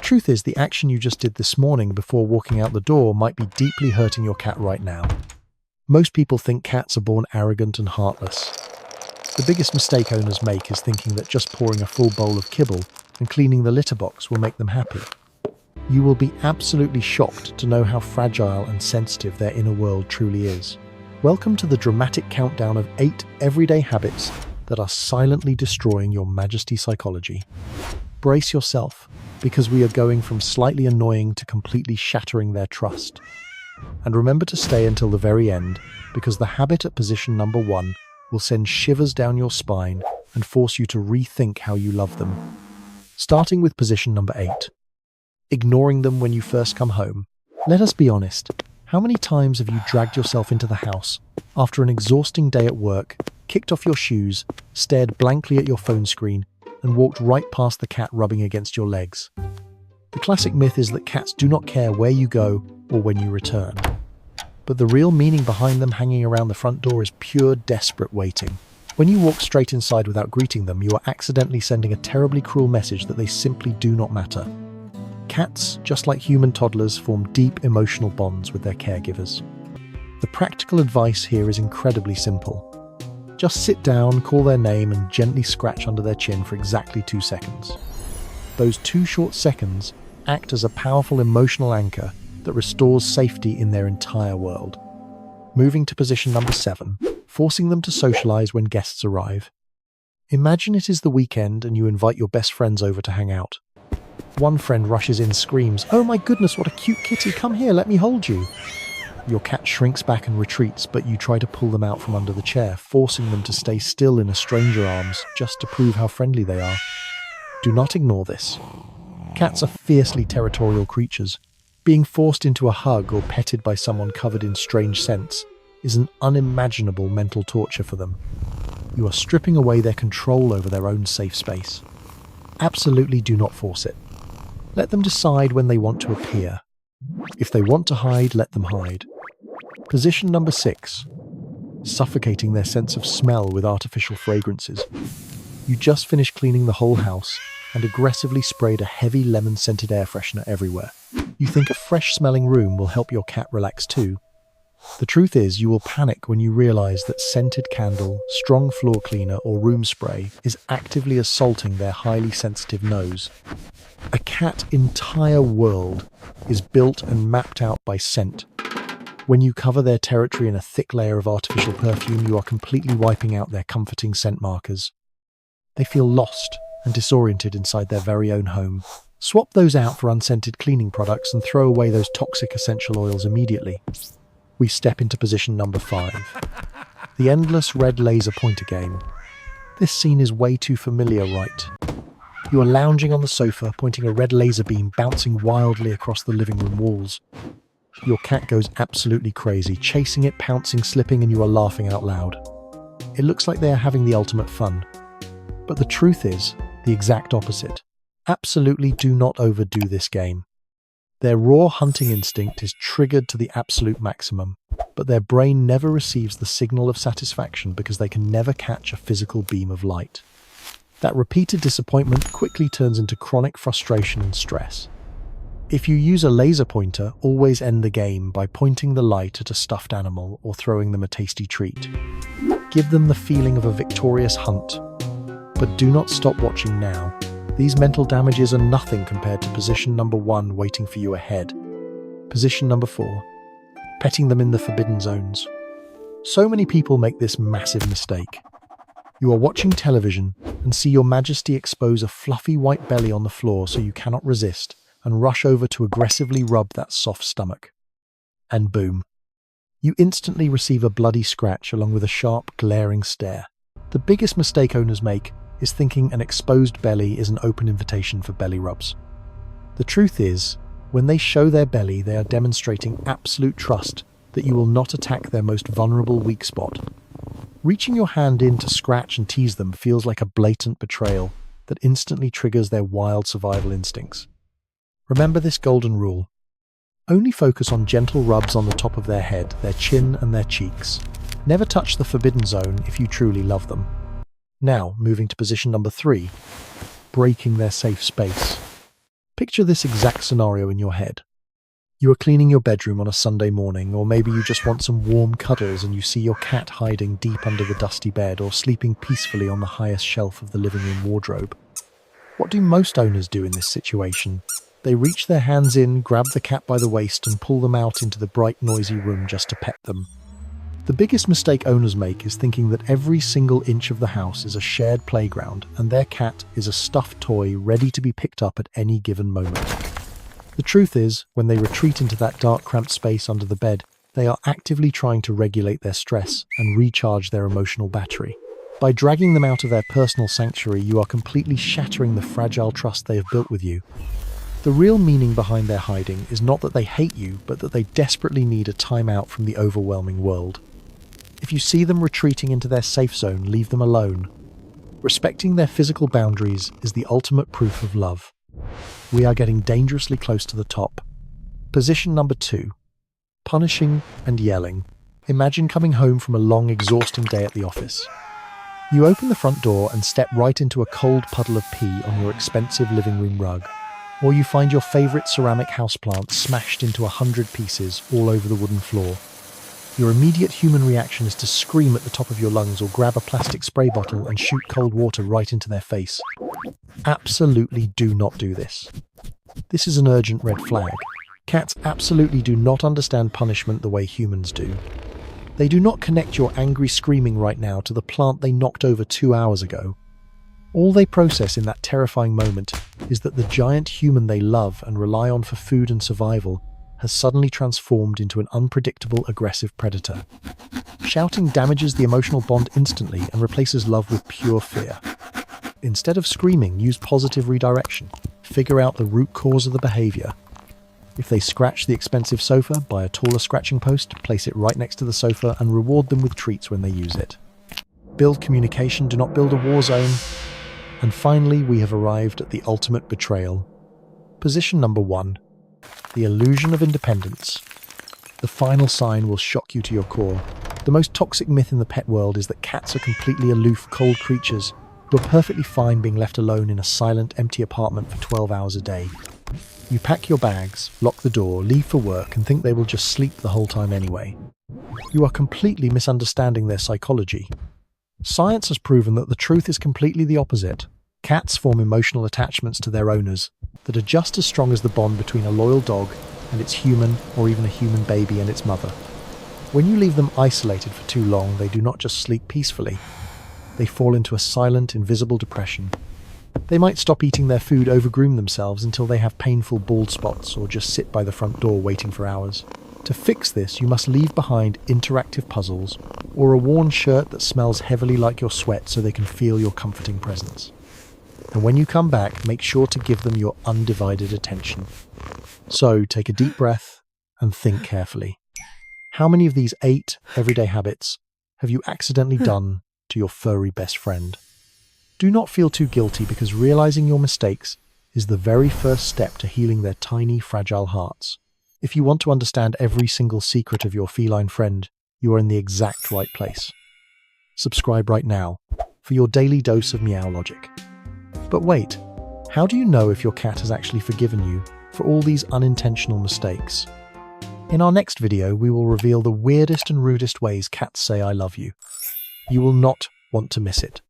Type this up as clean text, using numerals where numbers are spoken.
truth is, the action you just did this morning before walking out the door might be deeply hurting your cat right now. Most people think cats are born arrogant and heartless. The biggest mistake owners make is thinking that just pouring a full bowl of kibble and cleaning the litter box will make them happy. You will be absolutely shocked to know how fragile and sensitive their inner world truly is. Welcome to the dramatic countdown of 8 everyday habits that are silently destroying your Majesty psychology. Brace yourself, because we are going from slightly annoying to completely shattering their trust. And remember to stay until the very end, because the habit at position number 1 will send shivers down your spine and force you to rethink how you love them. Starting with position number 8. Ignoring them when you first come home. Let us be honest. How many times have you dragged yourself into the house after an exhausting day at work, kicked off your shoes, stared blankly at your phone screen, and walked right past the cat rubbing against your legs? The classic myth is that cats do not care where you go or when you return. But the real meaning behind them hanging around the front door is pure desperate waiting. When you walk straight inside without greeting them, you are accidentally sending a terribly cruel message that they simply do not matter. Cats, just like human toddlers, form deep emotional bonds with their caregivers. The practical advice here is incredibly simple. Just sit down, call their name, and gently scratch under their chin for exactly 2 seconds. Those 2 short seconds act as a powerful emotional anchor that restores safety in their entire world. Moving to position number 7, forcing them to socialize when guests arrive. Imagine it is the weekend and you invite your best friends over to hang out. One friend rushes in, screams, "Oh my goodness, what a cute kitty, come here, let me hold you." Your cat shrinks back and retreats, but you try to pull them out from under the chair, forcing them to stay still in a stranger's arms just to prove how friendly they are. Do not ignore this. Cats are fiercely territorial creatures. Being forced into a hug or petted by someone covered in strange scents is an unimaginable mental torture for them. You are stripping away their control over their own safe space. Absolutely do not force it. Let them decide when they want to appear. If they want to hide, let them hide. Position number 6. Suffocating their sense of smell with artificial fragrances. You just finished cleaning the whole house and aggressively sprayed a heavy lemon-scented air freshener everywhere. You think a fresh-smelling room will help your cat relax too. The truth is, you will panic when you realize that scented candle, strong floor cleaner, or room spray is actively assaulting their highly sensitive nose. A cat's entire world is built and mapped out by scent. When you cover their territory in a thick layer of artificial perfume, you are completely wiping out their comforting scent markers. They feel lost and disoriented inside their very own home. Swap those out for unscented cleaning products and throw away those toxic essential oils immediately. We step into position number 5. The endless red laser pointer game. This scene is way too familiar, right? You are lounging on the sofa, pointing a red laser beam bouncing wildly across the living room walls. Your cat goes absolutely crazy, chasing it, pouncing, slipping, and you are laughing out loud. It looks like they are having the ultimate fun. But the truth is the exact opposite. Absolutely do not overdo this game. Their raw hunting instinct is triggered to the absolute maximum, but their brain never receives the signal of satisfaction because they can never catch a physical beam of light. That repeated disappointment quickly turns into chronic frustration and stress. If you use a laser pointer, always end the game by pointing the light at a stuffed animal or throwing them a tasty treat. Give them the feeling of a victorious hunt. But do not stop watching now. These mental damages are nothing compared to position number 1 waiting for you ahead. Position number 4. Petting them in the forbidden zones. So many people make this massive mistake. You are watching television and see your Majesty expose a fluffy white belly on the floor so you cannot resist and rush over to aggressively rub that soft stomach. And boom. You instantly receive a bloody scratch along with a sharp, glaring stare. The biggest mistake owners make is thinking an exposed belly is an open invitation for belly rubs. The truth is, when they show their belly, they are demonstrating absolute trust that you will not attack their most vulnerable weak spot. Reaching your hand in to scratch and tease them feels like a blatant betrayal that instantly triggers their wild survival instincts. Remember this golden rule. Only focus on gentle rubs on the top of their head, their chin, and their cheeks. Never touch the forbidden zone if you truly love them. Now, moving to position number 3, breaking their safe space. Picture this exact scenario in your head. You are cleaning your bedroom on a Sunday morning, or maybe you just want some warm cuddles and you see your cat hiding deep under the dusty bed or sleeping peacefully on the highest shelf of the living room wardrobe. What do most owners do in this situation? They reach their hands in, grab the cat by the waist and pull them out into the bright, noisy room just to pet them. The biggest mistake owners make is thinking that every single inch of the house is a shared playground and their cat is a stuffed toy ready to be picked up at any given moment. The truth is, when they retreat into that dark, cramped space under the bed, they are actively trying to regulate their stress and recharge their emotional battery. By dragging them out of their personal sanctuary, you are completely shattering the fragile trust they have built with you. The real meaning behind their hiding is not that they hate you, but that they desperately need a time out from the overwhelming world. If you see them retreating into their safe zone, leave them alone. Respecting their physical boundaries is the ultimate proof of love. We are getting dangerously close to the top. Position number 2. Punishing and yelling. Imagine coming home from a long, exhausting day at the office. You open the front door and step right into a cold puddle of pee on your expensive living room rug. Or you find your favourite ceramic houseplant smashed into 100 pieces all over the wooden floor. Your immediate human reaction is to scream at the top of your lungs or grab a plastic spray bottle and shoot cold water right into their face. Absolutely do not do this. This is an urgent red flag. Cats absolutely do not understand punishment the way humans do. They do not connect your angry screaming right now to the plant they knocked over 2 hours ago. All they process in that terrifying moment is that the giant human they love and rely on for food and survival has suddenly transformed into an unpredictable, aggressive predator. Shouting damages the emotional bond instantly and replaces love with pure fear. Instead of screaming, use positive redirection. Figure out the root cause of the behavior. If they scratch the expensive sofa, buy a taller scratching post, place it right next to the sofa, and reward them with treats when they use it. Build communication, do not build a war zone. And finally, we have arrived at the ultimate betrayal. Position number 1. The illusion of independence. The final sign will shock you to your core. The most toxic myth in the pet world is that cats are completely aloof, cold creatures who are perfectly fine being left alone in a silent, empty apartment for 12 hours a day. You pack your bags, lock the door, leave for work, and think they will just sleep the whole time anyway. You are completely misunderstanding their psychology. Science has proven that the truth is completely the opposite. Cats form emotional attachments to their owners that are just as strong as the bond between a loyal dog and its human, or even a human baby and its mother. When you leave them isolated for too long, they do not just sleep peacefully. They fall into a silent, invisible depression. They might stop eating their food, overgroom themselves until they have painful bald spots, or just sit by the front door waiting for hours. To fix this, you must leave behind interactive puzzles or a worn shirt that smells heavily like your sweat so they can feel your comforting presence. And when you come back, make sure to give them your undivided attention. So take a deep breath and think carefully. How many of these 8 everyday habits have you accidentally done to your furry best friend? Do not feel too guilty, because realizing your mistakes is the very first step to healing their tiny, fragile hearts. If you want to understand every single secret of your feline friend, you are in the exact right place. Subscribe right now for your daily dose of Meow Logic. But wait, how do you know if your cat has actually forgiven you for all these unintentional mistakes? In our next video, we will reveal the weirdest and rudest ways cats say I love you. You will not want to miss it.